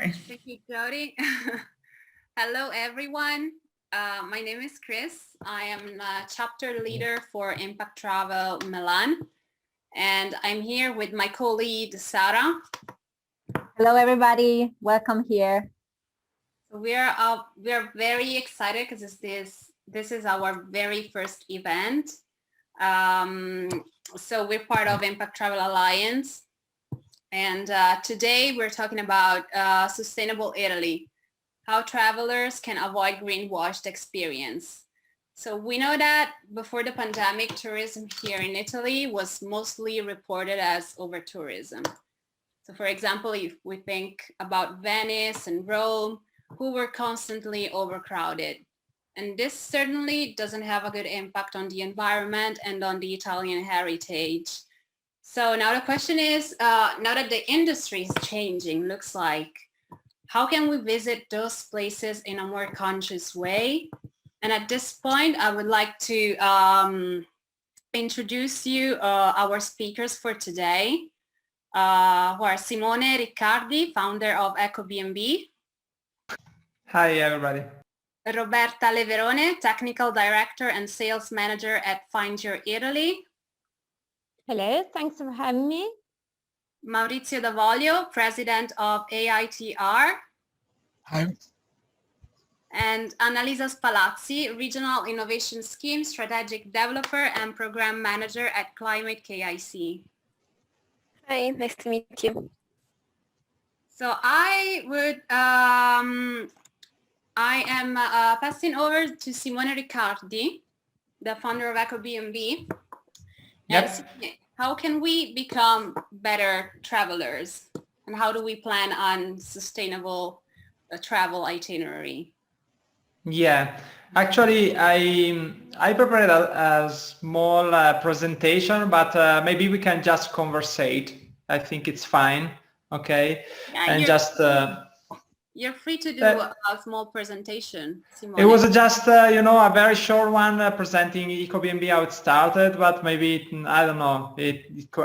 Sorry. Thank you, Jody. Hello, everyone. My name is Chris. I am a chapter leader for Impact Travel Milan, and I'm here with my colleague, Sarah. Hello, everybody. Welcome here. So we're very excited because this is our very first event. So we're part of Impact Travel Alliance. And today we're talking about sustainable Italy, how travelers can avoid greenwashed experience. So we know that before the pandemic, tourism here in Italy was mostly reported as overtourism. So for example, if we think about Venice and Rome, who were constantly overcrowded. And this certainly doesn't have a good impact on the environment and on the Italian heritage. So now the question is, now that the industry is changing, looks like, how can we visit those places in a more conscious way? And at this point, I would like to introduce you our speakers for today, who are Simone Riccardi, founder of EcoBnB. Hi, everybody. Roberta Leverone, technical director and sales manager at Find Your Italy. Hello, thanks for having me. Maurizio D'Avoglio, president of AITR. Hi. And Annalisa Spalazzi, regional innovation scheme strategic developer and program manager at Climate KIC. Hi, nice to meet you. So I am passing over to Simone Riccardi, the founder of EcoBnB. Yep. How can we become better travelers? And how do we plan on sustainable travel itinerary? Yeah, actually, I prepared a small presentation, but maybe we can just conversate. I think it's fine. Okay, yeah, and just. You're free to do a small presentation, Simone. It was just, a very short one presenting EcoBnB, how it started, but maybe, I don't know,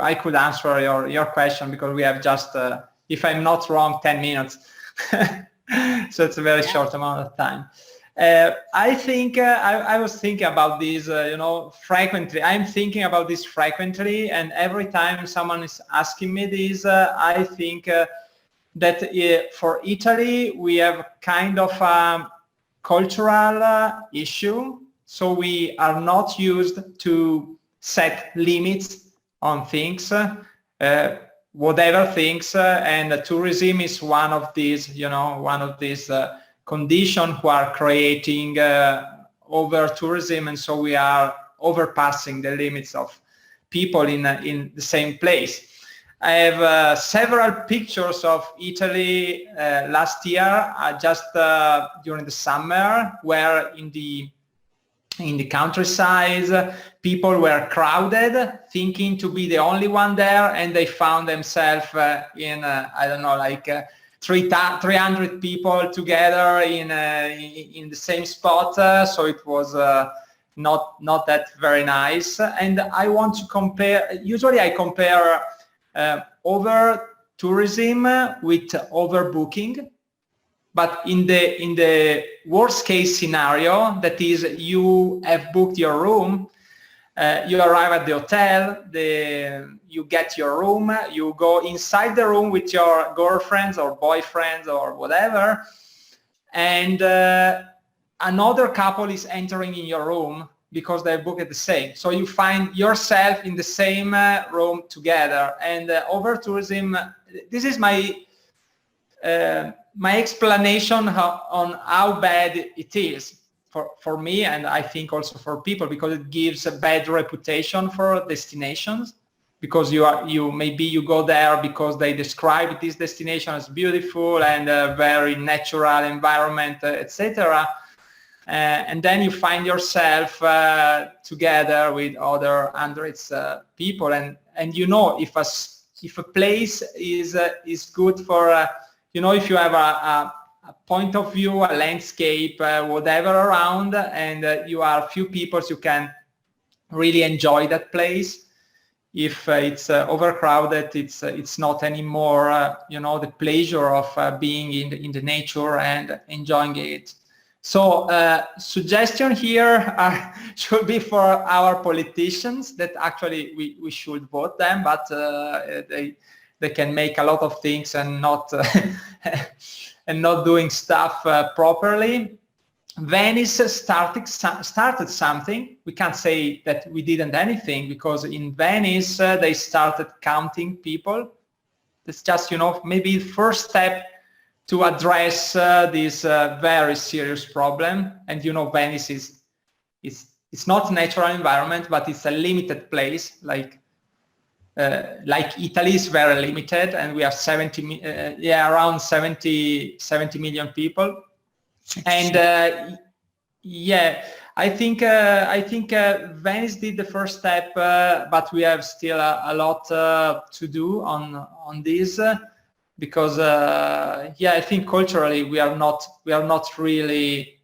I could answer your question because we have just, if I'm not wrong, 10 minutes. So it's a very short amount of time. I think, I was thinking about this, frequently. I'm thinking about this frequently, and every time someone is asking me this, I think that for Italy, we have kind of a cultural issue. So we are not used to set limits on things, whatever things, and tourism is one of these, conditions who are creating over tourism, and so we are overpassing the limits of people in the same place. I have several pictures of Italy last year, just during the summer, where in the countryside, people were crowded, thinking to be the only one there, and they found themselves in, 300 people together in the same spot. So it was not that very nice. And I want to compare. Usually, I compare over tourism with overbooking, but in the worst case scenario, that is, you have booked your room, you arrive at the hotel, you get your room, you go inside the room with your girlfriends or boyfriends or whatever, and another couple is entering in your room because they booked the same. So you find yourself in the same room together. And over tourism, this is my explanation on how bad it is for me, and I think also for people, because it gives a bad reputation for destinations, because maybe you go there because they describe this destination as beautiful and a very natural environment, etc. And then you find yourself together with other hundreds people, and if a place is good for if you have a point of view, a landscape, whatever around, and you are a few people, you can really enjoy that place. if it's overcrowded, it's not anymore, the pleasure of being in the nature and enjoying it. So suggestion here should be for our politicians that actually we should vote them, but they can make a lot of things and not and not doing stuff properly. Venice started something. We can't say that we didn't anything, because in Venice they started counting people. It's just, maybe the first step to address this very serious problem. And Venice it's not a natural environment, but it's a limited place. Like Italy is very limited, and we have around 70 million people. And I think Venice did the first step, but we have still a lot to do on this, because I think culturally we are not really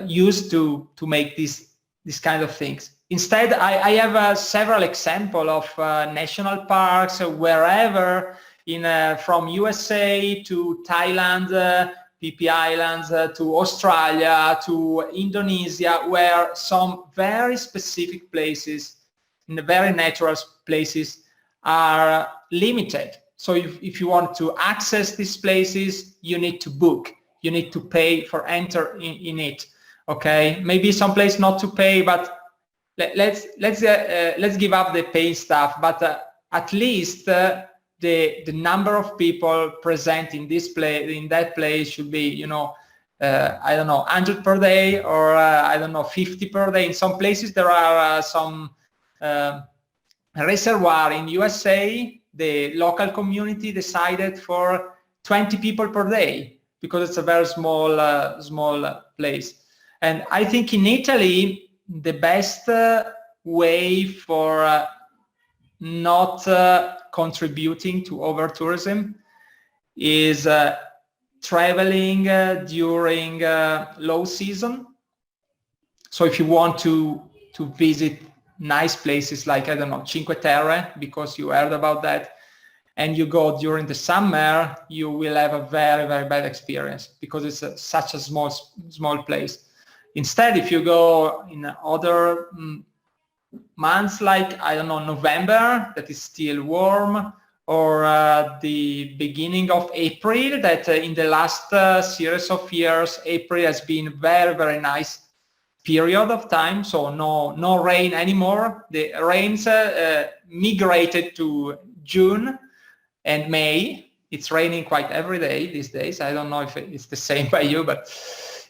used to make this kind of things. Instead, I have several examples of national parks wherever from USA to Thailand, PP Islands, to Australia, to Indonesia, where some very specific places, very natural places, are limited. So if you want to access these places, you need to book. You need to pay for enter in it. Okay, maybe some place not to pay, but let's give up the pay stuff. But at least the number of people present in that place should be, I don't know, 100 per day, or I don't know, 50 per day. In some places there are some reservoir in USA. The local community decided for 20 people per day, because it's a very small place. And I think in Italy, the best way for not contributing to over-tourism is traveling during low season. So if you want to visit nice places like, I don't know, Cinque Terre, because you heard about that, and you go during the summer, you will have a very, very bad experience, because it's such a small place. Instead, if you go in other months like, I don't know, November, that is still warm, or the beginning of April, that in the last series of years, April has been very, very nice period of time. So no rain anymore. The rains migrated to June and May. It's raining quite every day these days. I don't know if it's the same by you, but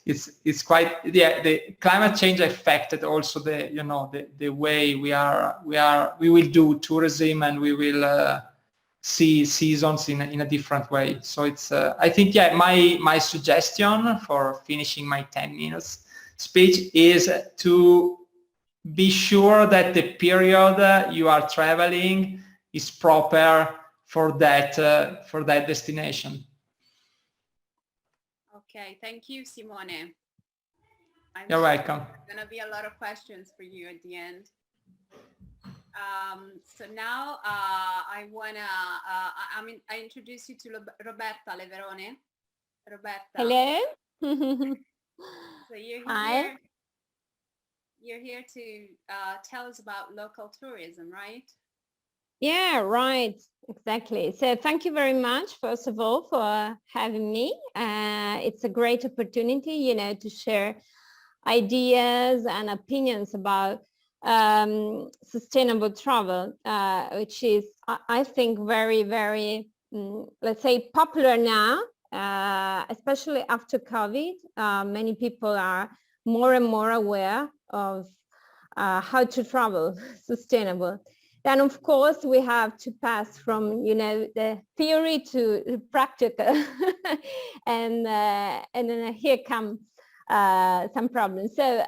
it's quite, the climate change affected also the way we will do tourism, and we will see seasons in a different way. So it's I think my suggestion for finishing my 10 minutes speech is to be sure that the period you are traveling is proper for that destination. Okay, thank you, Simone. You're welcome. There's gonna be a lot of questions for you at the end. So now I introduce you to Roberta Leverone. Roberta. Hello. So you're Hi. here. You're here to tell us about local tourism, right? Yeah, right. Exactly. So thank you very much, first of all, for having me. It's a great opportunity, to share ideas and opinions about sustainable travel, which is, I think, very, very, let's say, popular now, especially after COVID. Many people are more and more aware of how to travel sustainable. Then, of course, we have to pass from, the theory to practical, and then here come some problems. So,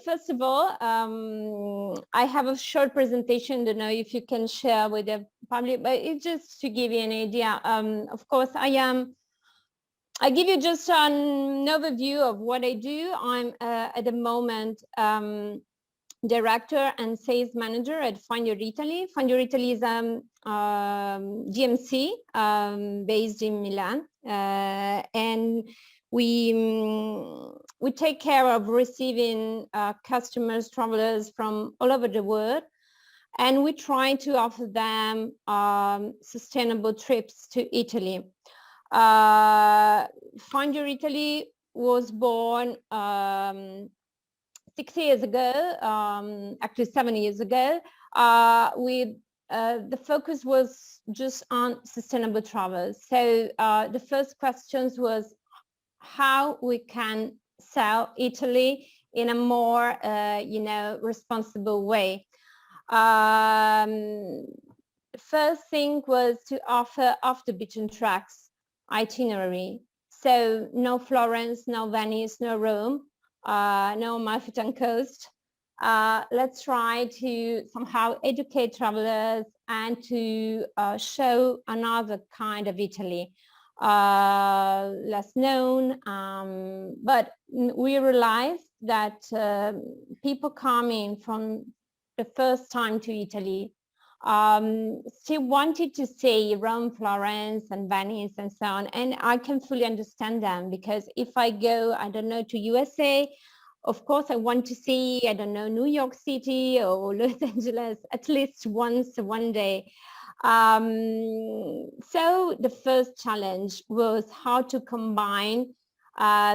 first of all, I have a short presentation. Don't know if you can share with the public, but it's just to give you an idea. Of course, I give you just an overview of what I do. I'm at the moment director and sales manager at Find Your Italy. Find Your Italy is GMC based in Milan, and we take care of receiving customers, travelers from all over the world, and we try to offer them sustainable trips to Italy. Find Your Italy was born 6 years ago, actually 7 years ago. The focus was just on sustainable travel. So the first questions was how we can sell Italy in a more, responsible way. The first thing was to offer off the beaten tracks itinerary. So no Florence, no Venice, no Rome, no Amalfitane coast. Let's try to somehow educate travelers and to show another kind of Italy, less known, but we realized that people coming from the first time to Italy still wanted to see Rome, Florence, and Venice, and so on. And I can fully understand them, because if I go, I don't know, to USA, of course, I want to see, I don't know, New York City or Los Angeles at least once one day. So the first challenge was how to combine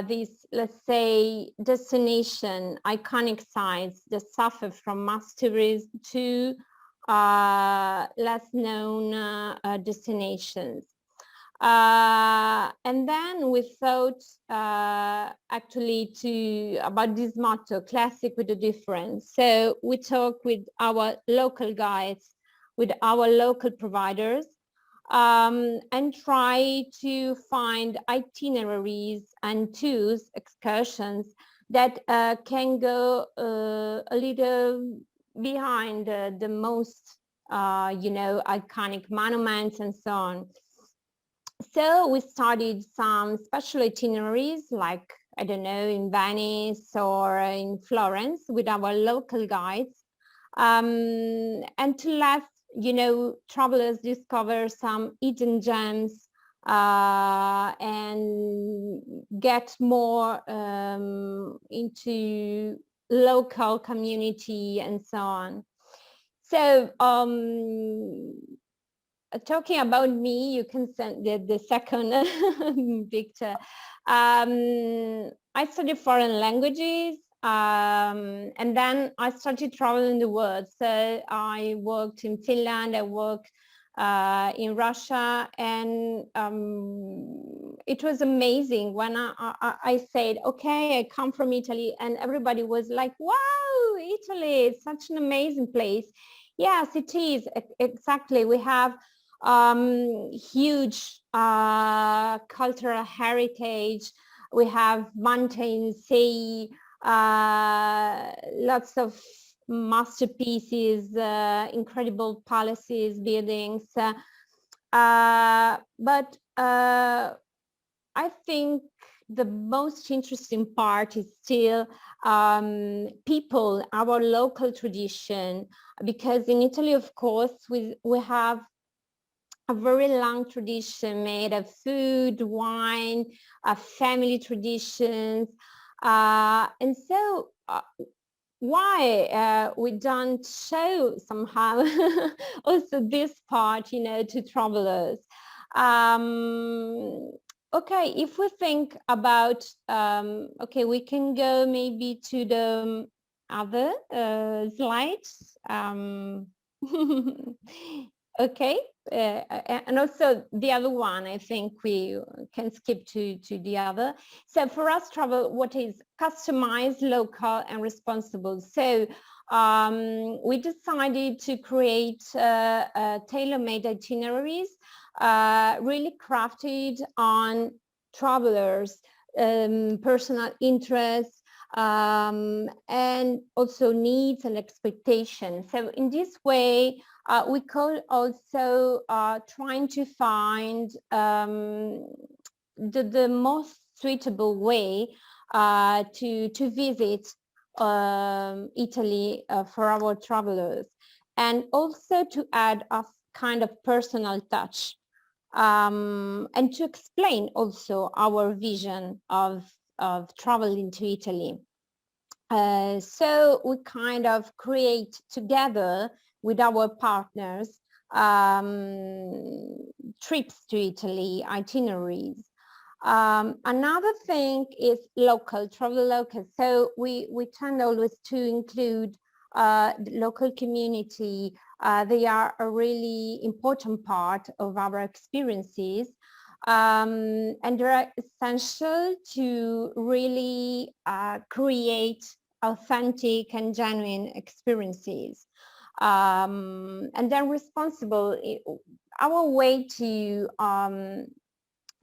these, let's say, destination, iconic sites that suffer from mass tourism to less known destinations. And then we thought actually about this motto, classic with a difference. So we talked with our local guides, with our local providers, and try to find itineraries and tours, excursions that can go a little behind the most, iconic monuments and so on. So we started some special itineraries, like, I don't know, in Venice or in Florence with our local guides, and to let, travelers discover some hidden gems and get more into local community and so on. So talking about me, you can send the second picture. I studied foreign languages, and then I started traveling the world. So I worked in Finland, I worked in Russia, and it was amazing when I said, okay, I come from Italy, and everybody was like, wow, Italy, it's such an amazing place. Yes, it is, exactly. We have huge cultural heritage. We have mountains, sea, lots of masterpieces, incredible palaces, buildings. But I think the most interesting part is still people, our local tradition, because in Italy, of course, we have a very long tradition made of food, wine, family traditions. And so why we don't show somehow also this part, to travelers? Okay, if we think about, okay, we can go maybe to the other slides. Okay, and also the other one, I think we can skip to the other. So for us, travel, what is customized, local, and responsible? So we decided to create tailor-made itineraries, really crafted on travelers' personal interests, and also needs and expectations. So in this way, we could also trying to find the most suitable way to visit Italy for our travelers, and also to add a kind of personal touch, and to explain also our vision of traveling to Italy. So we kind of create together with our partners trips to Italy, itineraries. Another thing is travel local. So we tend always to include the local community. They are a really important part of our experiences. And they're essential to really create authentic and genuine experiences. And they're responsible. Our way to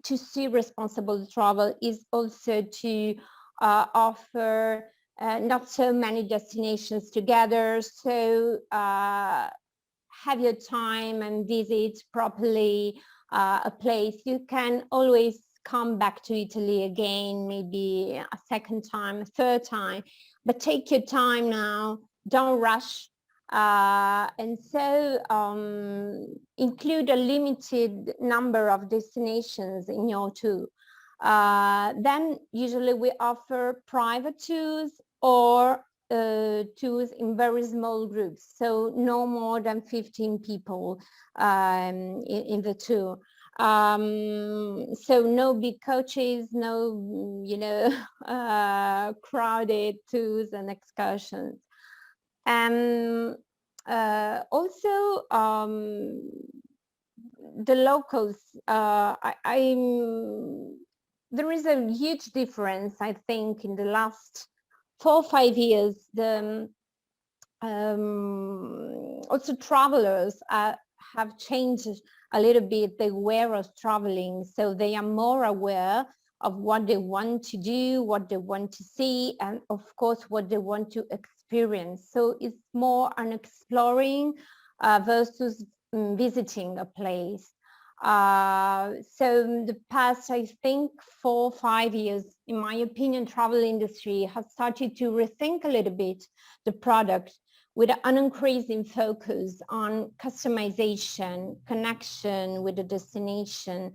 see responsible travel is also to offer not so many destinations together. So have your time and visit properly a place. You can always come back to Italy again, maybe a second time, a third time, but take your time now, don't rush. And so include a limited number of destinations in your tour. Then usually we offer private tours or tours in very small groups, so no more than 15 people in the tour. So no big coaches, no, crowded tours and excursions. And also the locals, there is a huge difference, I think, in the last 4 or 5 years. Also travelers have changed a little bit the way of traveling, so they are more aware of what they want to do, what they want to see, and of course what they want to experience. So it's more an exploring versus visiting a place. So in the past, I think 4 or 5 years, in my opinion, travel industry has started to rethink a little bit the product with an increasing focus on customization, connection with the destination,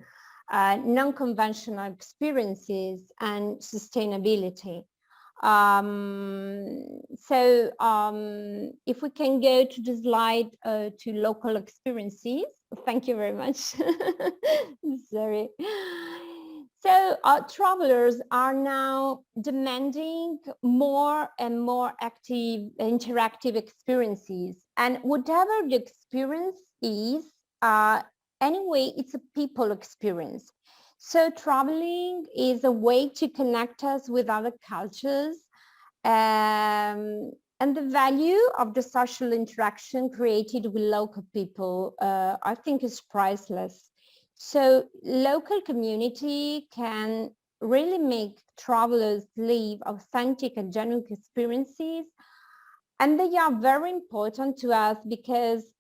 non-conventional experiences, and sustainability. If we can go to the slide to local experiences. Thank you very much. Sorry. So travelers are now demanding more and more active, interactive experiences. And whatever the experience is, anyway, it's a people experience. So traveling is a way to connect us with other cultures, and the value of the social interaction created with local people, I think, is priceless. So local community can really make travelers live authentic and genuine experiences. And they are very important to us because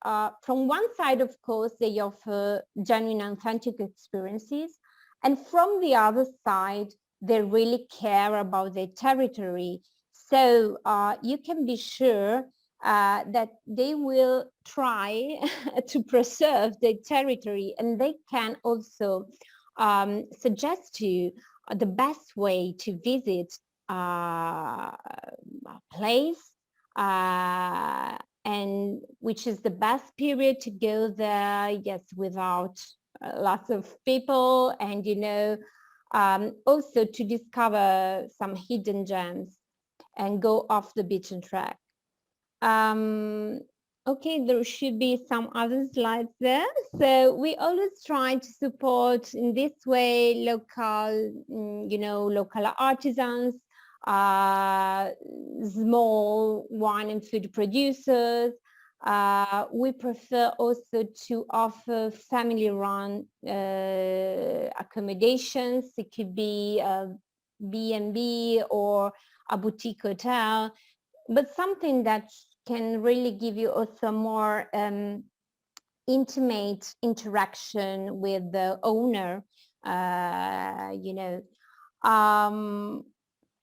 from one side, of course, they offer genuine and authentic experiences. And from the other side, they really care about their territory. So you can be sure that they will try to preserve their territory, and they can also suggest to you the best way to visit a place, and which is the best period to go there, yes, without lots of people, and also to discover some hidden gems and go off the beaten track. Okay, there should be some other slides there. So we always try to support in this way local, local artisans, small wine and food producers. We prefer also to offer family-run accommodations. It could be a B&B or a boutique hotel, but something that can really give you also more intimate interaction with the owner,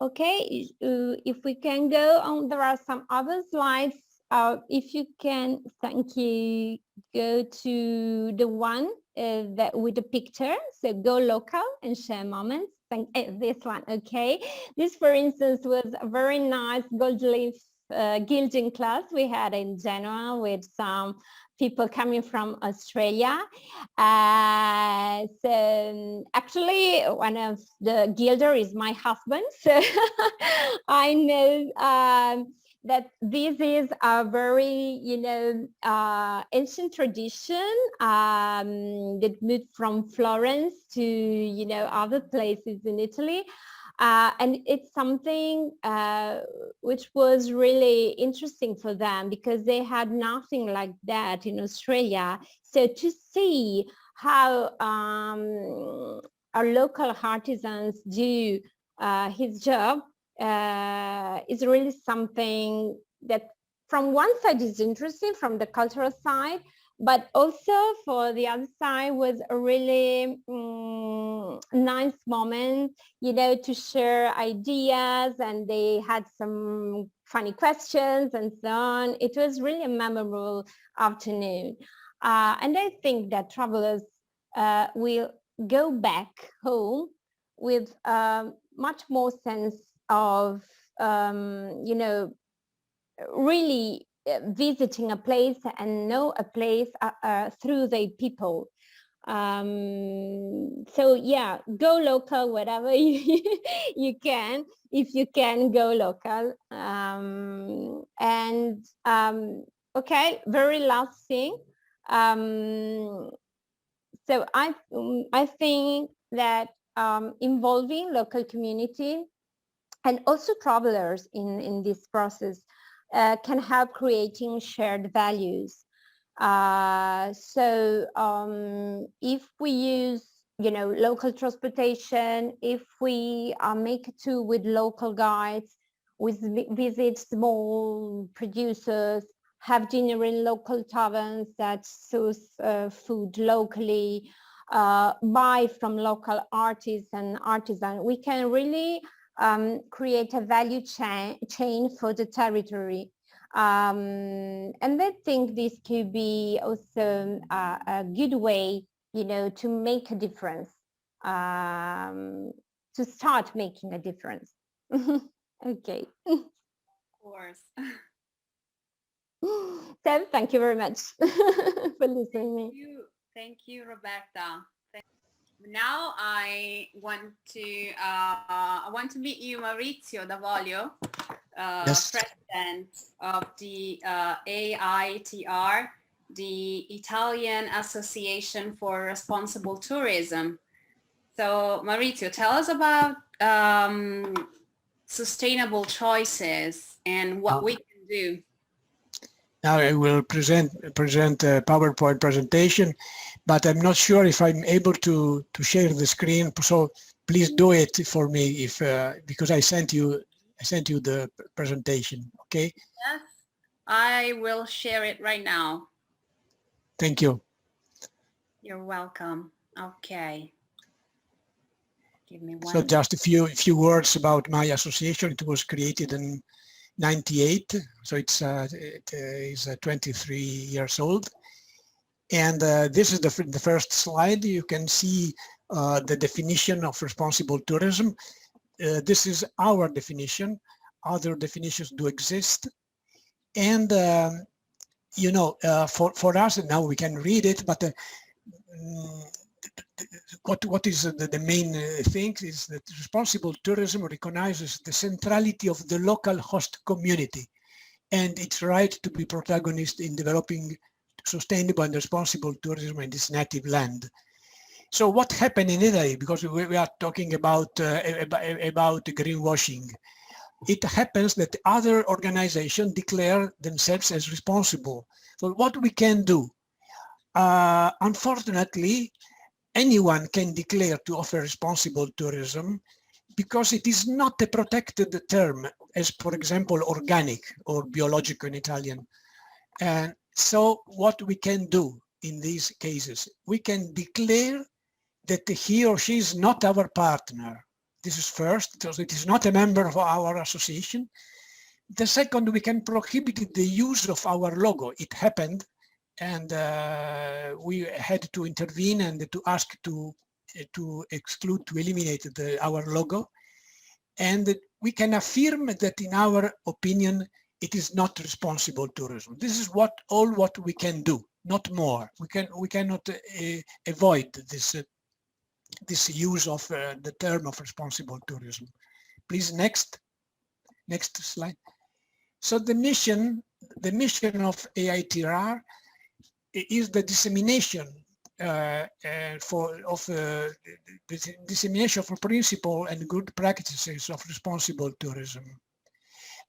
Okay, if we can go on, there are some other slides. If you can, thank you, go to the one that with the picture. So go local and share moments. This one, okay. This, for instance, was a very nice gold leaf gilding class we had in general with some people coming from Australia. So actually one of the gilder is my husband. So I know that this is a very, ancient tradition that moved from Florence to, other places in Italy. And it's something which was really interesting for them because they had nothing like that in Australia. So to see how our local artisans do his job is really something that from one side is interesting from the cultural side, but also for the other side was a really nice moment, to share ideas, and they had some funny questions and so on. It was really a memorable afternoon. And I think that travelers will go back home with much more sense of, really visiting a place and know a place through the people. So yeah, go local wherever you can, if you can go local. Okay, very last thing. So I think that involving local community and also travelers in this process can help creating shared values. If we use, local transportation, if we make a tour with local guides, visit small producers, have dinner in local taverns that source food locally, buy from local artists and artisans, we can really create a value chain for the territory. And I think this could be also a good way, to make a difference, to start making a difference. Okay. Of course. So thank you very much for listening. Thank you, Roberta. Now I want to meet you, Maurizio D'Avolio, Yes. president of the AITR, the Italian Association for Responsible Tourism. So Maurizio, tell us about sustainable choices and what we can do. Now I will present a PowerPoint presentation, but I'm not sure if I'm able to share the screen. So please do it for me, if because I sent you the presentation. Okay. Yes, I will share it right now. Thank you. You're welcome. Okay. Give me one. So just a few words about my association. It was created in '98, so it is 23 years old. And this is the first slide. You can see the definition of responsible tourism. This is our definition. Other definitions do exist. And, for us, now we can read it, but what is the main thing is that responsible tourism recognizes the centrality of the local host community and its right to be protagonist in developing sustainable and responsible tourism in its native land. So what happened in Italy, because we are talking about greenwashing, it happens that other organizations declare themselves as responsible. So what we can do, unfortunately, anyone can declare to offer responsible tourism because it is not a protected term, as for example, organic or biological in Italian. And so what we can do in these cases, we can declare that he or she is not our partner. This is first, because it is not a member of our association. The second, we can prohibit the use of our logo. It happened, and we had to intervene and to ask to exclude, to eliminate our logo. And we can affirm that, in our opinion, it is not responsible tourism. This is all what we can do, not more. We cannot avoid this use of the term of responsible tourism. Please, next slide. So the mission of AITR is the dissemination dissemination of principle and good practices of responsible tourism.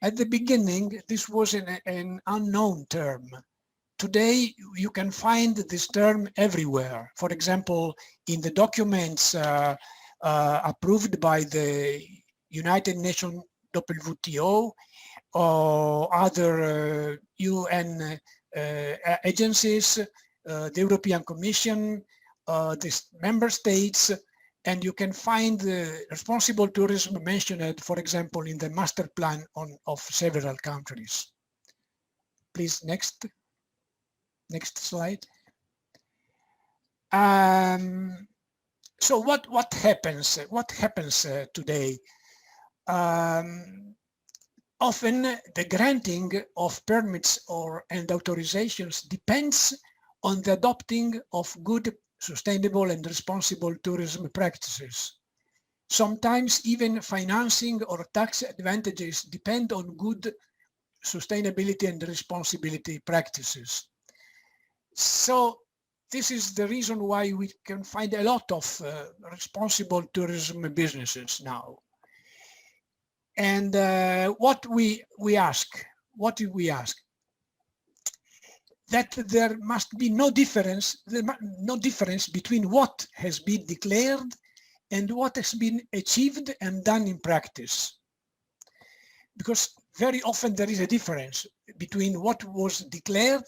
At the beginning, this was an unknown term. Today, you can find this term everywhere. For example, in the documents approved by the United Nations WTO or other UN agencies, the European Commission, the member states, and you can find responsible tourism mentioned, for example, in the master plan of several countries. Please, next slide. So what happens? What happens today? Often the granting of permits and authorizations depends on the adopting of good, sustainable and responsible tourism practices. Sometimes even financing or tax advantages depend on good sustainability and responsibility practices. So this is the reason why we can find a lot of responsible tourism businesses now. And what we ask? What do we ask? That there must be no difference between what has been declared and what has been achieved and done in practice. Because very often there is a difference between what was declared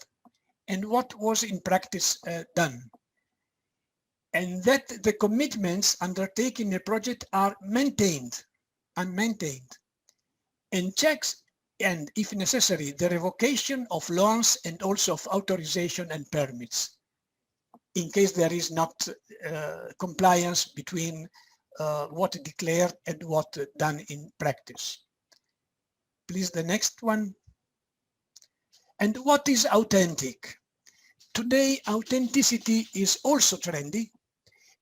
and what was in practice done. And that the commitments undertaken in a project are maintained and maintained. And checks, and if necessary, the revocation of loans and also of authorization and permits, in case there is not compliance between what declared and what done in practice. Please, the next one. And what is authentic? Today, authenticity is also trendy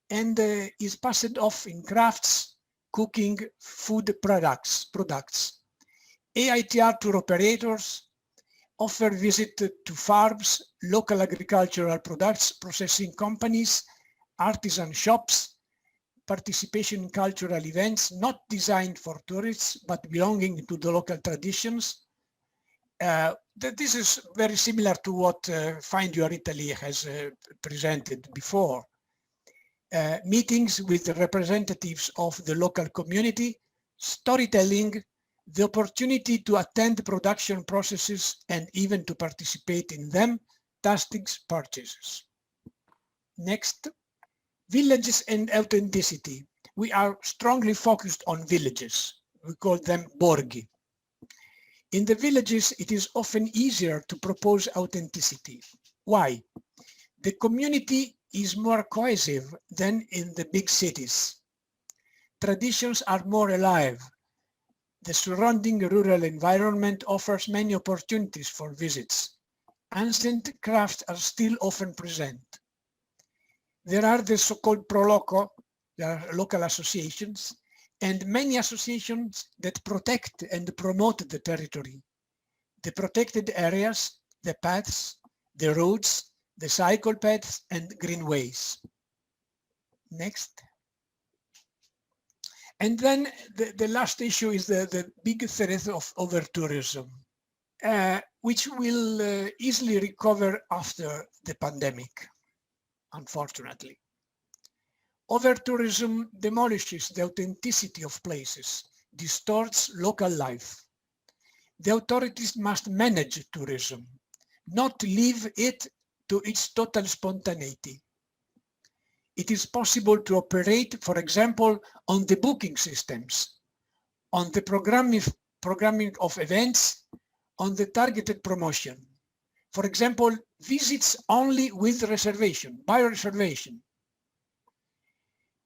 and is passed off in crafts, cooking, food products. AITR tour operators offer visit to farms, local agricultural products processing companies, artisan shops, participation in cultural events not designed for tourists but belonging to the local traditions. This is very similar to what Find Your Italy has presented before. Meetings with the representatives of the local community, storytelling, the opportunity to attend production processes and even to participate in them, tastings, purchases. Next, villages and authenticity. We are strongly focused on villages. We call them borghi. In the villages, it is often easier to propose authenticity. Why? The community is more cohesive than in the big cities. Traditions are more alive. The surrounding rural environment offers many opportunities for visits. Ancient crafts are still often present. There are the so-called pro loco, there are local associations, and many associations that protect and promote the territory. The protected areas, the paths, the roads, the cycle paths, and greenways. Next. And then the last issue is the big threat of overtourism, which will easily recover after the pandemic, unfortunately. Overtourism demolishes the authenticity of places, distorts local life. The authorities must manage tourism, not leave it to its total spontaneity. it is possible to operate, for example, on the booking systems, on the programming of events, on the targeted promotion. For example, visits only with reservation, by reservation.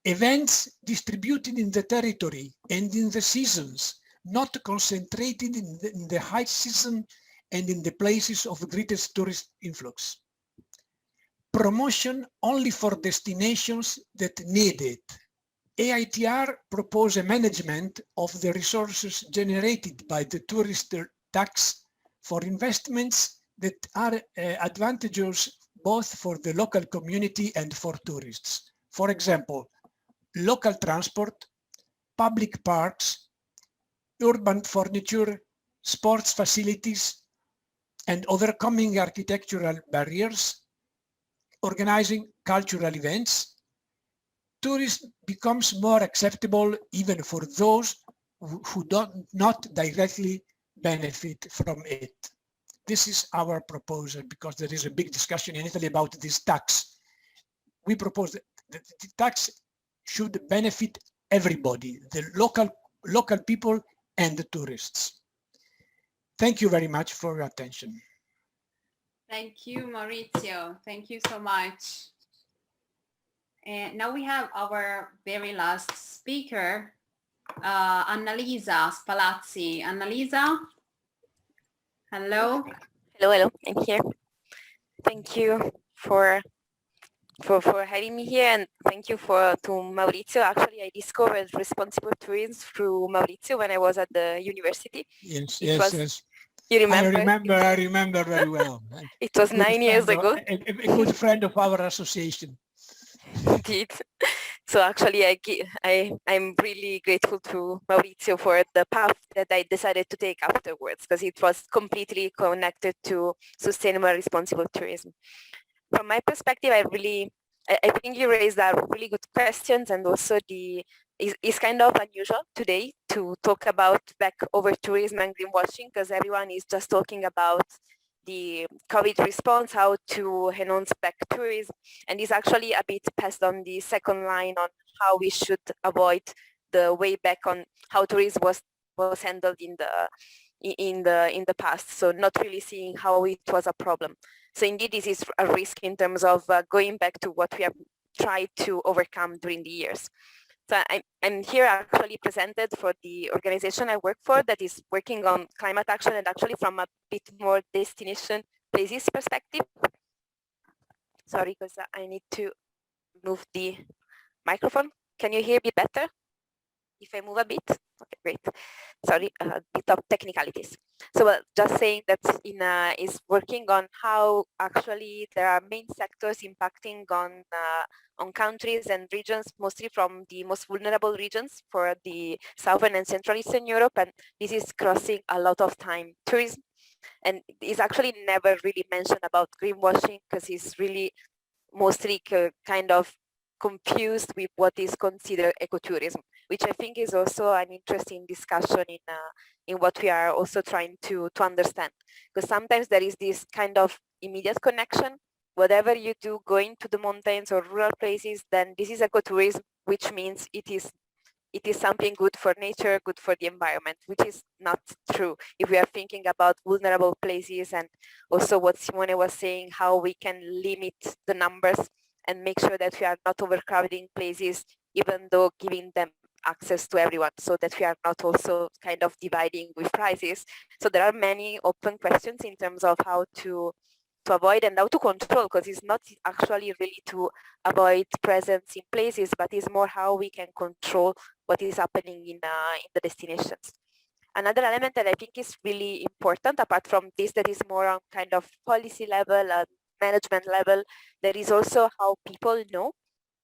Events distributed in the territory and in the seasons, not concentrated in the high season and in the places of greatest tourist influx. Promotion only for destinations that need it. AITR propose a management of the resources generated by the tourist tax for investments that are advantageous both for the local community and for tourists. For example, local transport, public parks, urban furniture, sports facilities, and overcoming architectural barriers, organizing cultural events. Tourism becomes more acceptable even for those who do not directly benefit from it. This is our proposal, because there is a big discussion in Italy about this tax. We propose that the tax should benefit everybody, the local people and the tourists. Thank you very much for your attention. Thank you, Maurizio. Thank you so much. And now we have our very last speaker, Annalisa Spalazzi. Annalisa, hello. Hello, I'm here. Thank you for having me here, and thank you to Maurizio. Actually, I discovered responsible tourism through Maurizio when I was at the university. Yes, yes. You remember? I remember very well. It was 9 years ago. A good friend of our association. Indeed. So actually, I'm really grateful to Maurizio for the path that I decided to take afterwards, because it was completely connected to sustainable, responsible tourism. From my perspective, I think you raised really good questions, and also it's kind of unusual today to talk about back over tourism and greenwashing, because everyone is just talking about the COVID response, how to enhance back tourism, and it's actually a bit passed on the second line on how we should avoid the way back on how tourism was handled in the past. So not really seeing how it was a problem. So indeed, this is a risk in terms of going back to what we have tried to overcome during the years. So I'm here actually presented for the organization I work for that is working on climate action, and actually from a bit more destination places perspective. Sorry, because I need to move the microphone. Can you hear me better if I move a bit? Okay, great. Sorry, a bit of technicalities. So just saying that is working on how actually there are main sectors impacting on countries and regions, mostly from the most vulnerable regions for the Southern and Central Eastern Europe, and this is crossing a lot of time tourism, and it's actually never really mentioned about greenwashing, because it's really mostly kind of confused with what is considered ecotourism, which I think is also an interesting discussion in what we are also trying to understand, because sometimes there is this kind of immediate connection. Whatever you do going to the mountains or rural places, then this is ecotourism, which means it is something good for nature, good for the environment, which is not true if we are thinking about vulnerable places, and also what Simone was saying, how we can limit the numbers and make sure that we are not overcrowding places, even though giving them access to everyone, so that we are not also kind of dividing with prices. So there are many open questions in terms of how to avoid and how to control, because it's not actually really to avoid presence in places, but it's more how we can control what is happening in the destinations. Another element that I think is really important, apart from this, that is more on kind of policy level and management level, there is also how people know,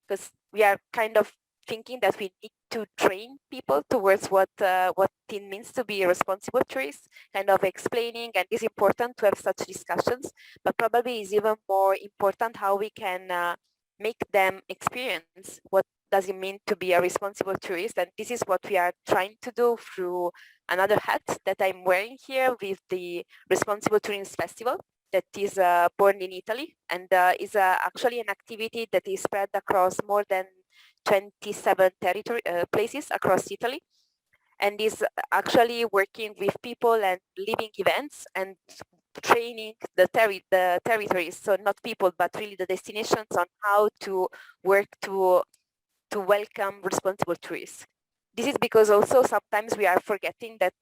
because we are kind of thinking that we need to train people towards what it means to be a responsible tourist, kind of explaining, and it's important to have such discussions, but probably is even more important how we can make them experience what does it mean to be a responsible tourist, and this is what we are trying to do through another hat that I'm wearing here with the Responsible Tourism Festival. that is born in Italy and is actually an activity that is spread across more than 27 places across Italy, and is actually working with people and living events and training the territories, so not people but really the destinations, on how to work to welcome responsible tourists. This is because also sometimes we are forgetting that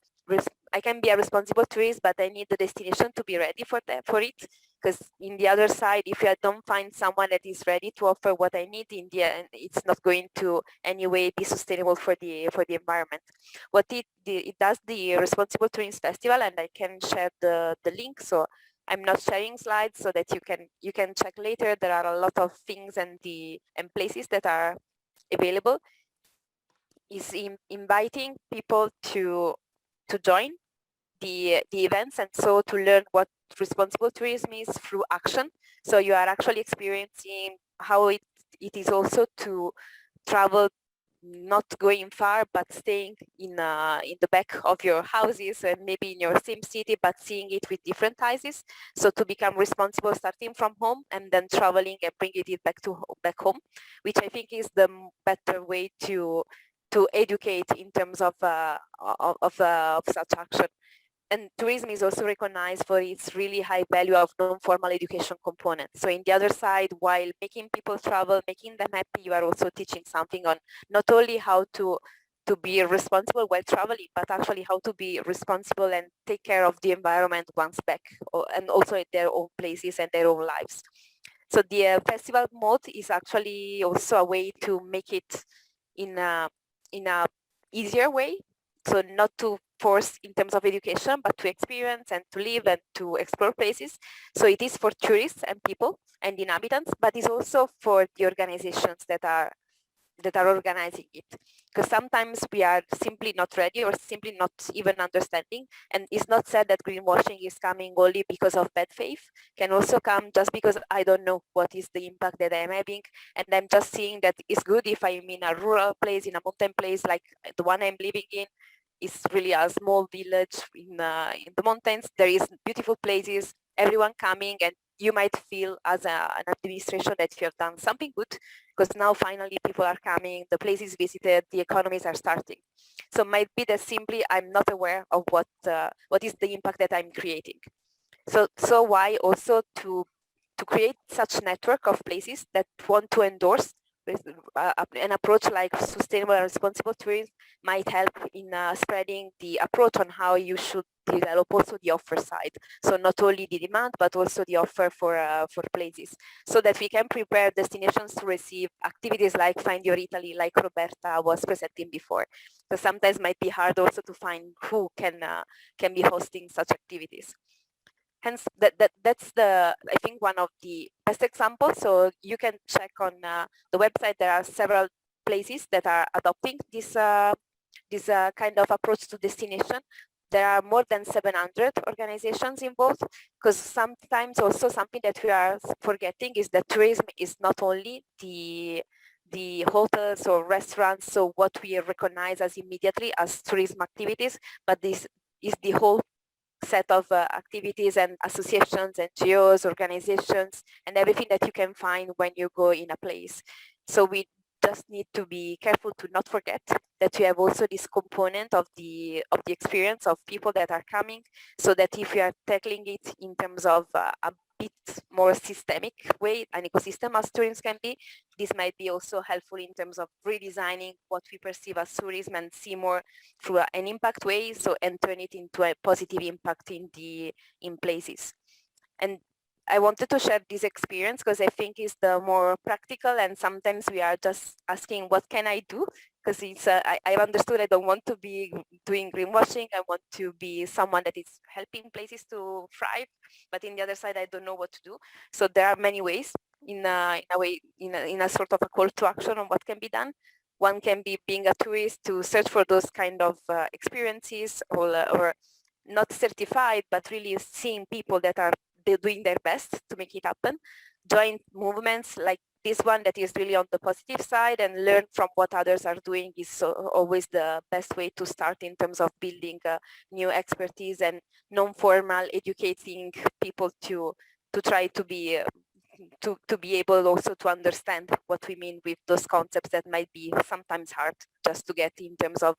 I can be a responsible tourist, but I need the destination to be ready for it. Because in the other side, if I don't find someone that is ready to offer what I need, in the end, it's not going to anyway be sustainable for the environment. What it does, the Responsible Tourism Festival, and I can share the link. So I'm not sharing slides so that you can check later. There are a lot of things and places that are available. Is inviting people to join the events, and so to learn what responsible tourism is through action. So you are actually experiencing how it is also to travel, not going far, but staying in the back of your houses and maybe in your same city, but seeing it with different eyes. So to become responsible, starting from home and then traveling and bringing it back home, which I think is the better way to educate in terms of such action. And tourism is also recognized for its really high value of non-formal education component. So in the other side, while making people travel, making them happy, you are also teaching something on not only how to be responsible while traveling, but actually how to be responsible and take care of the environment once back, and also in their own places and their own lives. So the festival mode is actually also a way to make it in a easier way. So not to force in terms of education, but to experience and to live and to explore places. So it is for tourists and people and inhabitants, but it's also for the organizations that are organizing it. Because sometimes we are simply not ready or simply not even understanding. And it's not said that greenwashing is coming only because of bad faith. Can also come just because I don't know what is the impact that I'm having. And I'm just seeing that it's good if I'm in a rural place, in a mountain place like the one I'm living in. It's really a small village in the mountains. There is beautiful places, everyone coming, and you might feel as an administration that you have done something good, because now finally people are coming, the place is visited, the economies are starting. So might be that simply I'm not aware of what is the impact that I'm creating. So why also to create such network of places that want to endorse with, an approach like sustainable and responsible tourism might help in spreading the approach on how you should develop also the offer side. So not only the demand, but also the offer for places, so that we can prepare destinations to receive activities like Find Your Italy, like Roberta was presenting before. So sometimes might be hard also to find who can be hosting such activities. Hence, that's I think one of the best examples. So you can check on the website. There are several places that are adopting this kind of approach to destination. There are more than 700 organizations involved, because sometimes also something that we are forgetting is that tourism is not only the hotels or restaurants, so what we recognize as immediately as tourism activities, but this is the whole set of activities and associations, NGOs, organizations, and everything that you can find when you go in a place. So we just need to be careful to not forget that we have also this component of the experience of people that are coming, so that if we are tackling it in terms of a bit more systemic way, an ecosystem as tourism can be, this might be also helpful in terms of redesigning what we perceive as tourism and see more through an impact way, so and turn it into a positive impact in places. And I wanted to share this experience because I think it's the more practical, and sometimes we are just asking, what can I do? Because it's I've understood I don't want to be doing greenwashing. I want to be someone that is helping places to thrive, but in the other side, I don't know what to do. So there are many ways in a sort of a call to action on what can be done. One can be being a tourist to search for those kind of experiences, or not certified, but really seeing people that are doing their best to make it happen. Join movements like this one that is really on the positive side and learn from what others are doing is always the best way to start in terms of building new expertise and non-formal educating people to try to be to be able also to understand what we mean with those concepts that might be sometimes hard just to get in terms of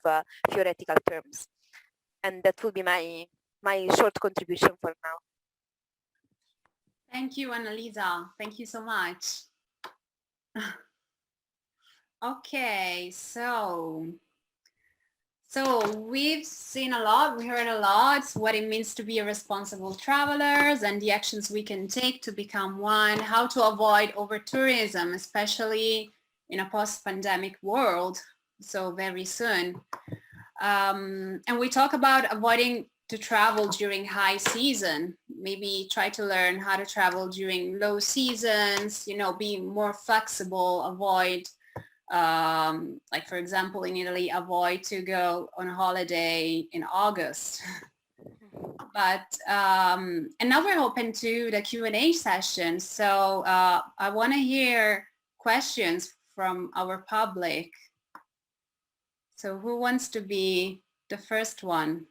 theoretical terms. And that will be my short contribution for now. Thank you, Annalisa. Thank you so much. Okay, so we've seen a lot, we heard a lot what it means to be a responsible travelers and the actions we can take to become one, how to avoid over-tourism, especially in a post-pandemic world, so very soon. And we talk about avoiding to travel during high season, maybe try to learn how to travel during low seasons, you know, be more flexible, avoid like for example in Italy, avoid to go on a holiday in August. But and now we're open to the Q&A session, so I want to hear questions from our public. So who wants to be the first one?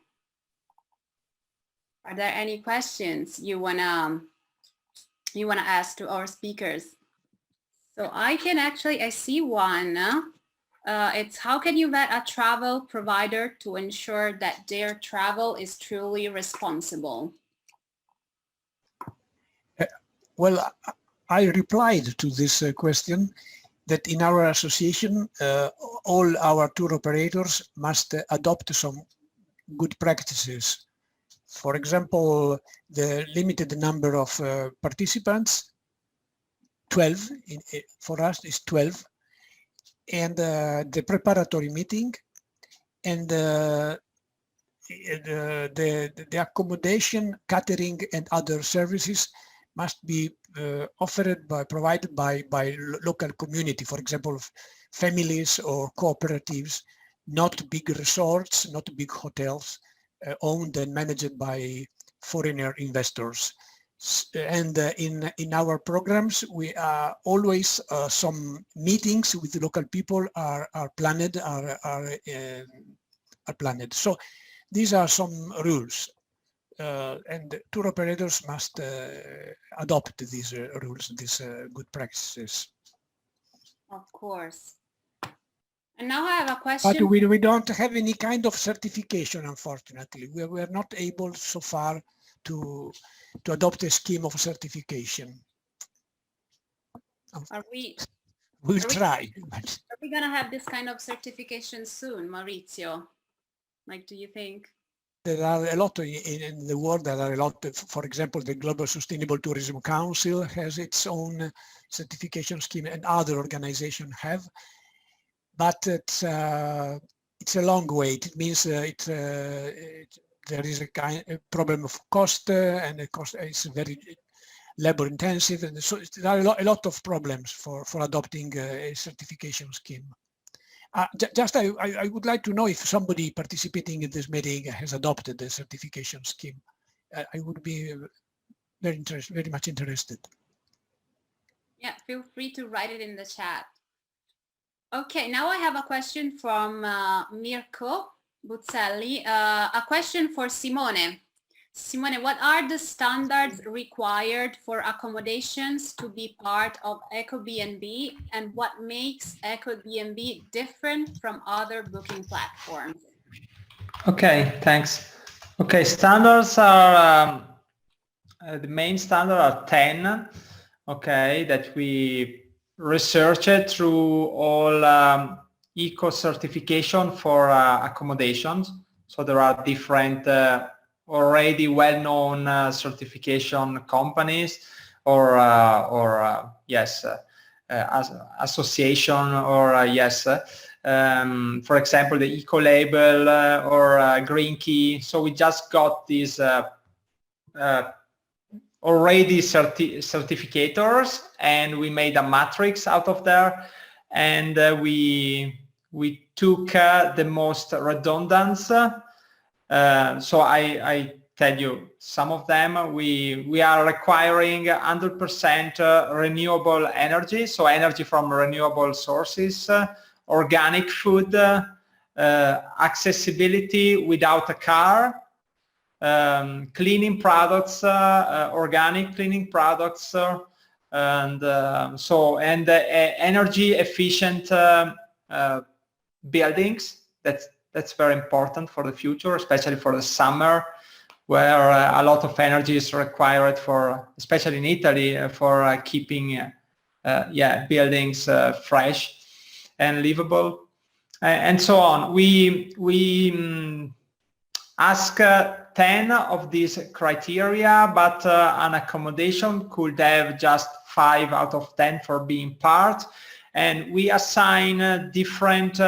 Are there any questions you wanna ask to our speakers? So I can actually, I see one. It's how can you vet a travel provider to ensure that their travel is truly responsible? Well, I replied to this question that in our association, all our tour operators must adopt some good practices. For example, the limited number of participants, 12, for us is 12, and the preparatory meeting, and the accommodation, catering, and other services must be provided by local community, for example, families or cooperatives, not big resorts, not big hotels, owned and managed by foreigner investors. And in our programs, we are always some meetings with the local people are planned. So these are some rules, and tour operators must adopt these rules, these good practices. Of course. And now I have a question. But we don't have any kind of certification, unfortunately. We are not able so far to adopt a scheme of certification. We'll try. Are we gonna have this kind of certification soon, Maurizio? Like, do you think? There are a lot in the world. There are a lot. For example, the Global Sustainable Tourism Council has its own certification scheme, and other organizations have. But it's a long wait. It means there is a problem of cost, and the cost is very labor intensive, and so there are a lot of problems for adopting a certification scheme. I would like to know if somebody participating in this meeting has adopted the certification scheme. I would be very much interested. Yeah, feel free to write it in the chat. Okay, now I have a question from Mirko Buzzelli. A question for Simone. Simone, what are the standards required for accommodations to be part of EcoBnB, and what makes EcoBnB different from other booking platforms? Okay, thanks. Okay, standards are, the main standard are 10, okay, that we researched through all eco certification for accommodations. So there are different already well-known certification companies or yes, association or yes, for example, the Eco Label or Green Key. So we just got these already certificators, and we made a matrix out of there, and we took the most redundant. So I tell you some of them. We are requiring 100% renewable energy, so energy from renewable sources, organic food, accessibility without a car, cleaning products, organic cleaning products, and energy efficient buildings. That's very important for the future, especially for the summer, where a lot of energy is required for, especially in Italy, for keeping buildings fresh and livable, and so on. We ask 10 of these criteria, but an accommodation could have just 5 out of 10 for being part, and we assign different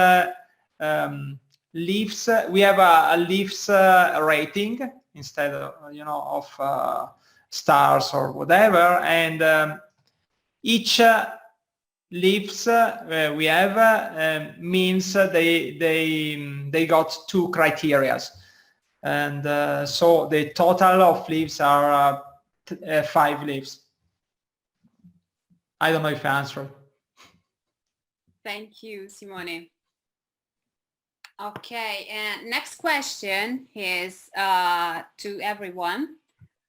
leaves. We have a leaves rating instead of of stars or whatever, and each leaves we have means they got 2 criteria, and so the total of leaves are 5 leaves. I don't know if I answered. Thank you, Simone. Okay, and next question is to everyone.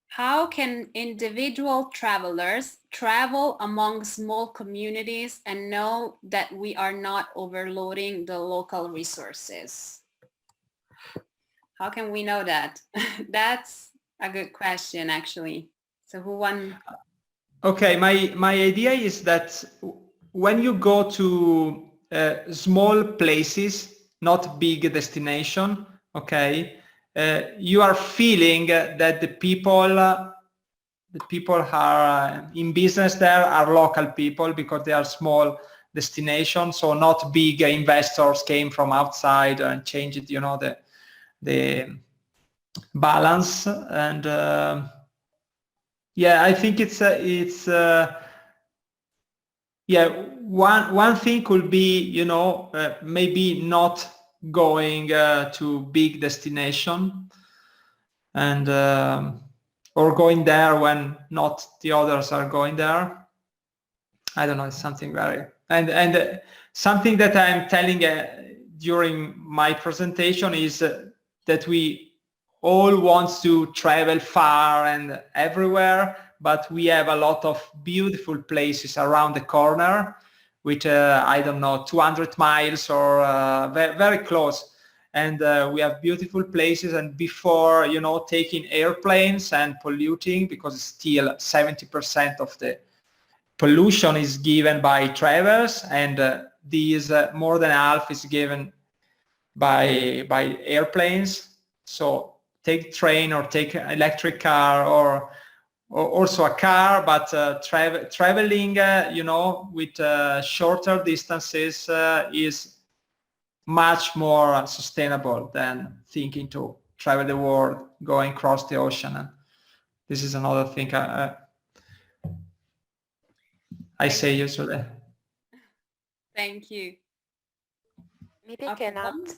How can individual travelers travel among small communities and know that we are not overloading the local resources? How can we know that? That's a good question, actually. So who won? Okay, my idea is that when you go to small places, not big destination, okay, you are feeling that the people are in business there are local people, because they are small destinations, so not big investors came from outside and changed, the balance. And I think it's one thing could be, maybe not going to big destination, and or going there when not the others are going there. I don't know, it's something very, and something that I'm telling during my presentation is that we all want to travel far and everywhere, but we have a lot of beautiful places around the corner, with I don't know, 200 miles or very, very close, and we have beautiful places. And before taking airplanes and polluting, because still 70% of the pollution is given by travelers, and these more than half is given by airplanes. So take train or take electric car, or also a car, but traveling with shorter distances is much more sustainable than thinking to travel the world, going across the ocean. And this is another thing I say usually. Thank you. Maybe I can add,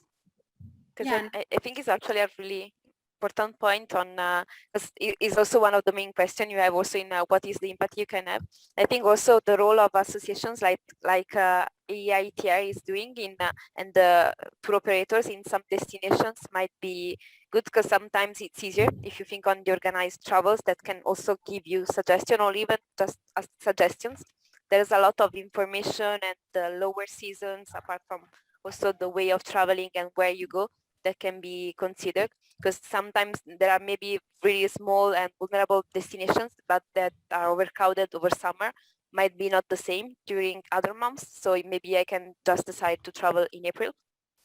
because I think it's actually a really important point on, because it's also one of the main questions you have also in what is the impact you can have. I think also the role of associations like AITR is doing and the tour operators in some destinations might be good, because sometimes it's easier if you think on the organized travels that can also give you suggestions, or even just as suggestions. There's a lot of information, and the lower seasons, apart from also the way of traveling and where you go, that can be considered, because sometimes there are maybe really small and vulnerable destinations, but that are overcrowded over summer, might be not the same during other months. So maybe I can just decide to travel in April,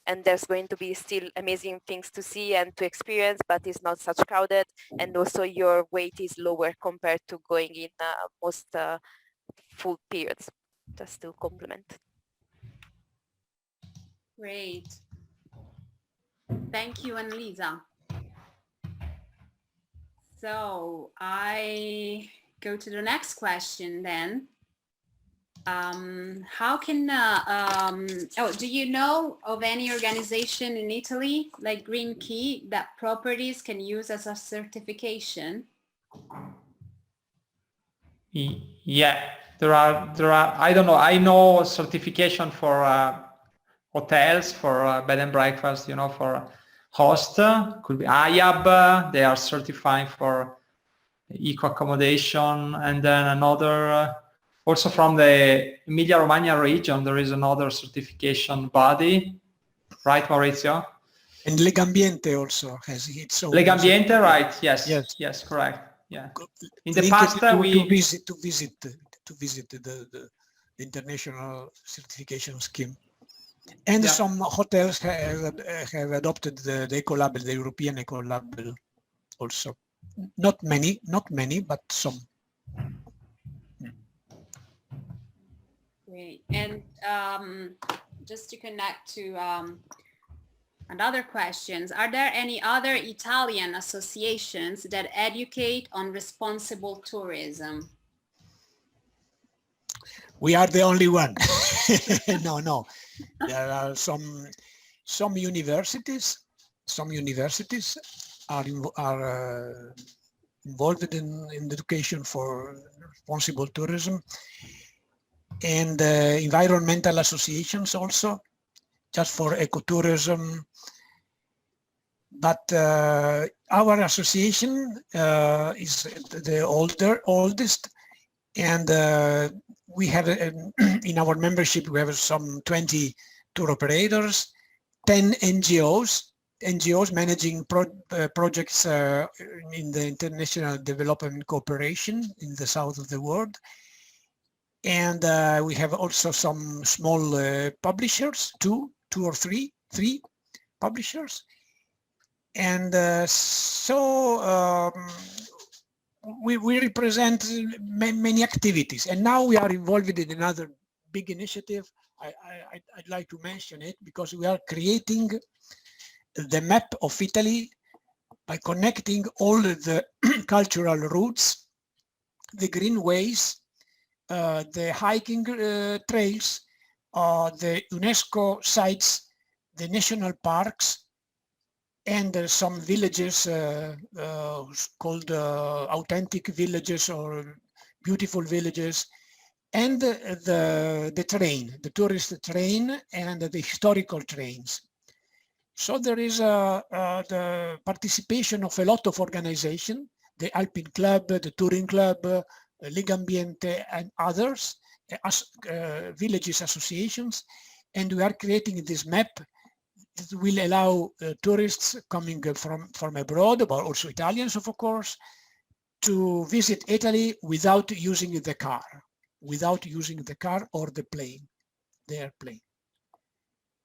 and there's going to be still amazing things to see and to experience, but it's not such crowded, and also your weight is lower compared to going in most full periods, just to complement. Great. Thank you, Annalisa. So I go to the next question then. How can, do you know of any organization in Italy like Green Key that properties can use as a certification? Yeah, there are, I don't know, I know certification for hotels, for bed and breakfast, you know, for host, could be IAB, they are certifying for eco accommodation, and then another, also from the Emilia-Romagna region, there is another certification body, right, Maurizio? And Legambiente also has its own. Legambiente, right? Yes, Yes, yes, correct. Yeah. In the linked past, to we visit the international certification scheme. And Yeah. some hotels have adopted the eco label, the European eco label also. Not many, but some. Great. And just to connect to another questions, are there any other Italian associations that educate on responsible tourism? We are the only one. No. There are some universities. Some universities are involved in education for responsible tourism, and environmental associations also, just for ecotourism. But our association is the oldest, and we have in our membership we have some 20 tour operators, 10 NGOs managing projects in the international development cooperation in the south of the world. And we have also some small publishers, two or three publishers. And we represent many activities. And now we are involved in another big initiative. I'd like to mention it because we are creating the map of Italy by connecting all the cultural routes, the greenways, the hiking trails, the UNESCO sites, the national parks, and some villages called authentic villages or beautiful villages, and the train, the tourist train, and the historical trains. So there is the participation of a lot of organizations, the Alpine Club, the Touring Club, Legambiente, and others, villages associations, and we are creating this map that will allow tourists coming from abroad, but also Italians, of course, to visit Italy without using the car or the airplane.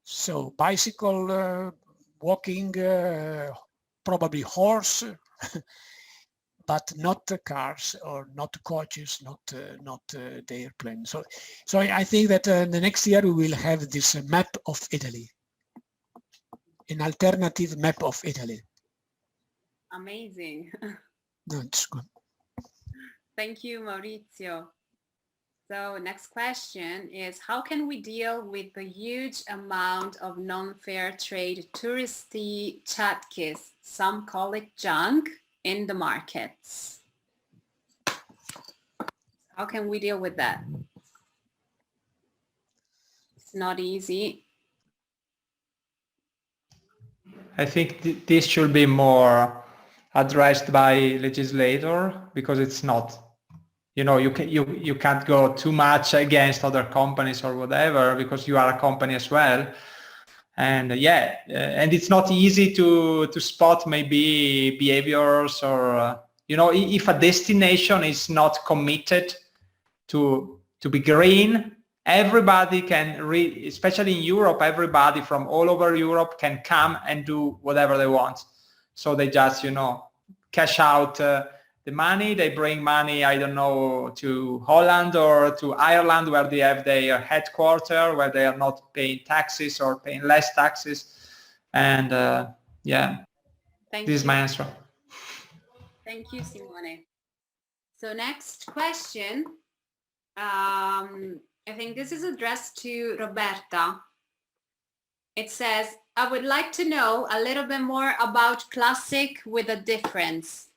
So bicycle, walking, probably horse, but not cars or not coaches, not the airplane. So I think that the next year we will have this map of Italy, an alternative map of Italy. Amazing. No, it's good. Thank you, Maurizio. So next question is, how can we deal with the huge amount of non-fair trade touristy chatkis, some call it junk, in the markets? How can we deal with that? It's not easy. I think this should be more addressed by legislator, because it's not, you can't go too much against other companies or whatever, because you are a company as well. And and it's not easy to spot maybe behaviors or if a destination is not committed to be green, everybody can especially in Europe, everybody from all over Europe can come and do whatever they want. So they just cash out the money, they bring money, I don't know, to Holland or to Ireland, where they have their headquarters, where they are not paying taxes or paying less taxes. And Thank this is you. my answer. Thank you, Simone. So next question I think this is addressed to Roberta. It says, I would like to know a little bit more about classic with a difference.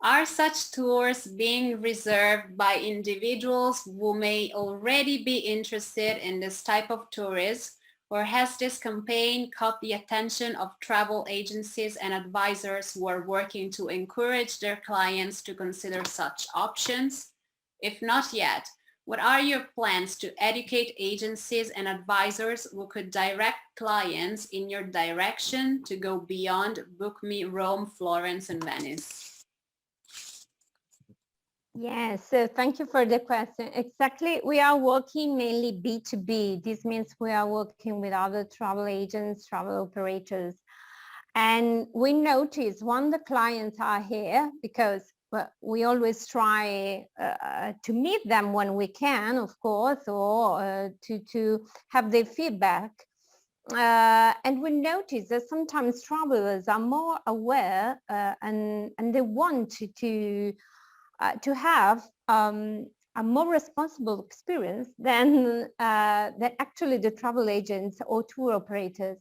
Are such tours being reserved by individuals who may already be interested in this type of tourism, or has this campaign caught the attention of travel agencies and advisors who are working to encourage their clients to consider such options? If not yet, what are your plans to educate agencies and advisors who could direct clients in your direction to go beyond Book Me Rome, Florence, and Venice? Yes, so thank you for the question. Exactly, we are working mainly B2B. This means we are working with other travel agents, travel operators. And we notice when the clients are here, because we always try to meet them when we can, of course, or to have their feedback. And we notice that sometimes travelers are more aware and they want to have a more responsible experience than actually the travel agents or tour operators.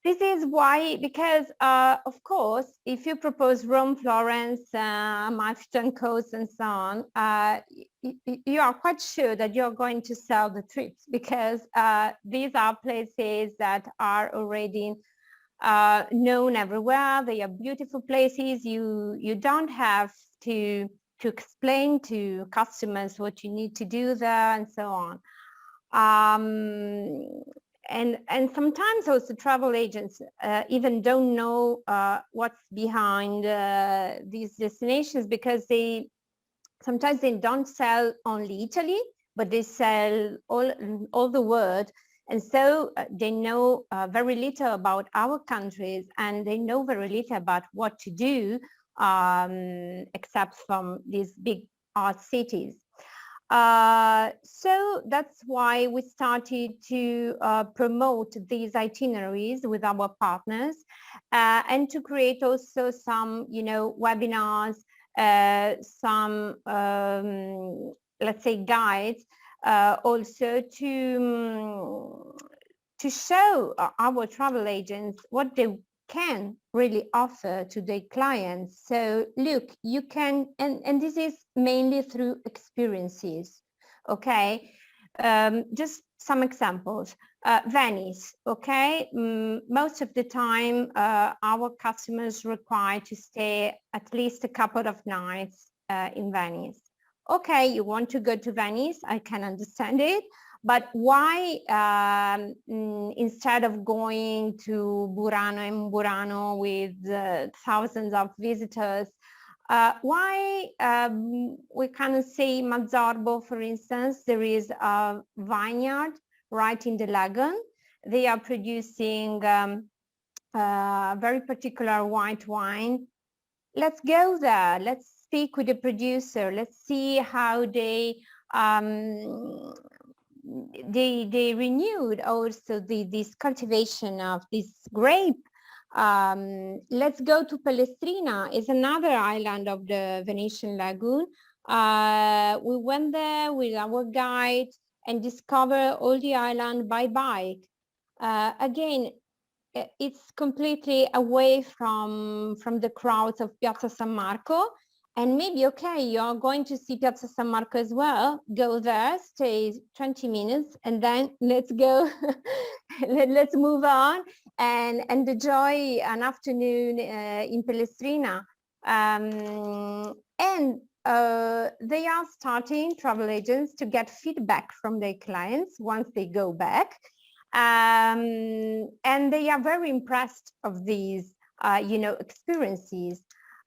This is why, because of course, if you propose Rome, Florence, Amalfi Coast and so on, you are quite sure that you're going to sell the trips, because these are places that are already known everywhere. They are beautiful places. You don't have to explain to customers what you need to do there and so on. And sometimes also travel agents even don't know what's behind these destinations, because sometimes they don't sell only Italy, but they sell all the world. And so they know very little about our countries, and they know very little about what to do except from these big art cities. So that's why we started to promote these itineraries with our partners and to create also some, webinars, some, let's say, guides, also to show our travel agents what they can really offer to their clients. So look, you can, and this is mainly through experiences, okay? Just some examples. Venice, okay? Most of the time, our customers require to stay at least a couple of nights in Venice. Okay, you want to go to Venice, I can understand it. But why, instead of going to Burano and Burano with thousands of visitors, why we can say Mazzorbo, for instance? There is a vineyard right in the lagoon. They are producing very particular white wine. Let's go there. Let's speak with the producer. Let's see how they renewed also this cultivation of this grape. Let's go to Palestrina. It's another island of the Venetian lagoon. We went there with our guide and discovered all the island by bike. Again, it's completely away from the crowds of Piazza San Marco. And maybe, okay, you're going to see Piazza San Marco as well. Go there, stay 20 minutes, and then let's go, let's move on and enjoy an afternoon in Palestrina. And they are starting, travel agents, to get feedback from their clients once they go back. And they are very impressed of these, experiences.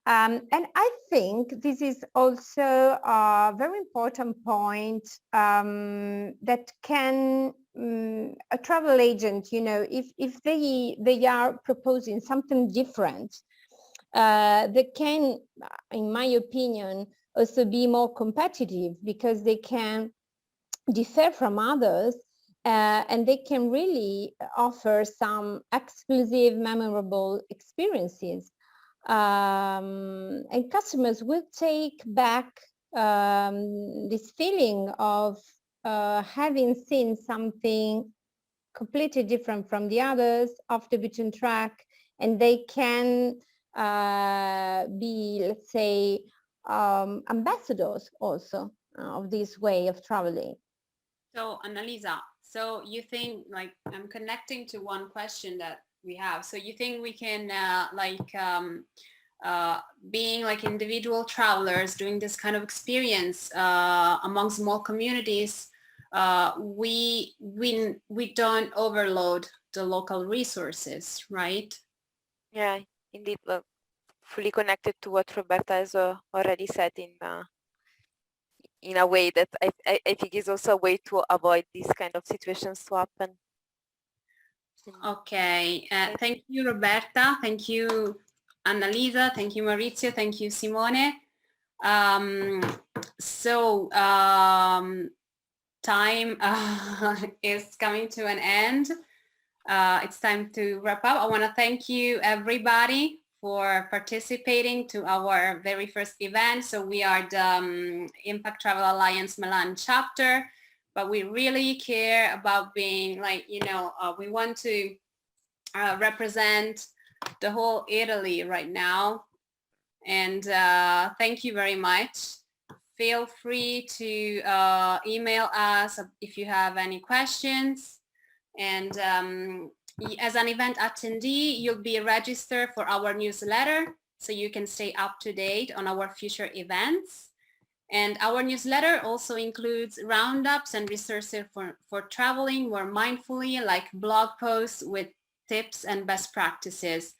And I think this is also a very important point that can a travel agent, if they are proposing something different, they can, in my opinion, also be more competitive, because they can differ from others. And they can really offer some exclusive, memorable experiences. And customers will take back this feeling of having seen something completely different from the others, off the beaten track, and they can be, let's say, ambassadors also of this way of traveling. So Annalisa, so you think, like, I'm connecting to one question that we have. So you think we can being like individual travelers doing this kind of experience among small communities, we don't overload the local resources, right? Yeah, indeed. Well, fully connected to what Roberta has already said in a way that I think is also a way to avoid these kind of situations to happen. Okay, thank you, Roberta. Thank you, Annalisa. Thank you, Maurizio. Thank you, Simone. Time is coming to an end. It's time to wrap up. I want to thank you, everybody, for participating to our very first event. So we are the Impact Travel Alliance Milan chapter, but we really care about being like, we want to represent the whole Italy right now. And thank you very much. Feel free to email us if you have any questions. And as an event attendee, you'll be registered for our newsletter so you can stay up to date on our future events. And our newsletter also includes roundups and resources for traveling more mindfully, like blog posts with tips and best practices.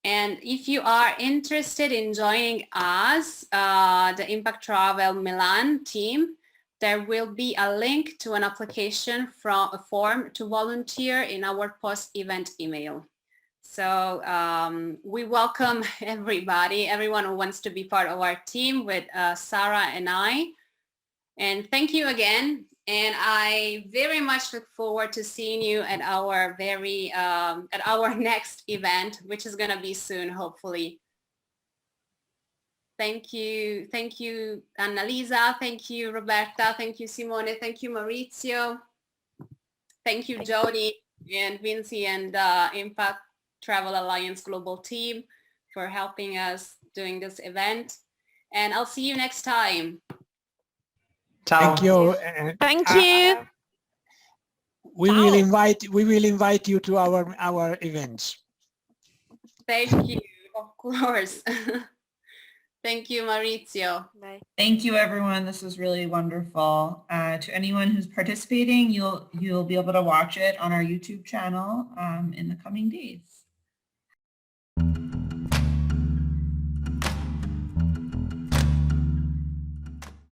And if you are interested in joining us, the Impact Travel Milan team, there will be a link to an application from a form to volunteer in our post-event email. So we welcome everybody, everyone who wants to be part of our team with Sarah and I. And thank you again. And I very much look forward to seeing you at our at our next event, which is going to be soon, hopefully. Thank you, Annalisa. Thank you, Roberta. Thank you, Simone. Thank you, Maurizio. Thank you, Jody and Vinci and Impact Travel Alliance Global Team for helping us doing this event. And I'll see you next time. Ciao. Thank you. Thank you. We will invite you to our events. Thank you, of course. Thank you, Maurizio. Bye. Thank you, everyone. This was really wonderful. To anyone who's participating, you'll be able to watch it on our YouTube channel in the coming days.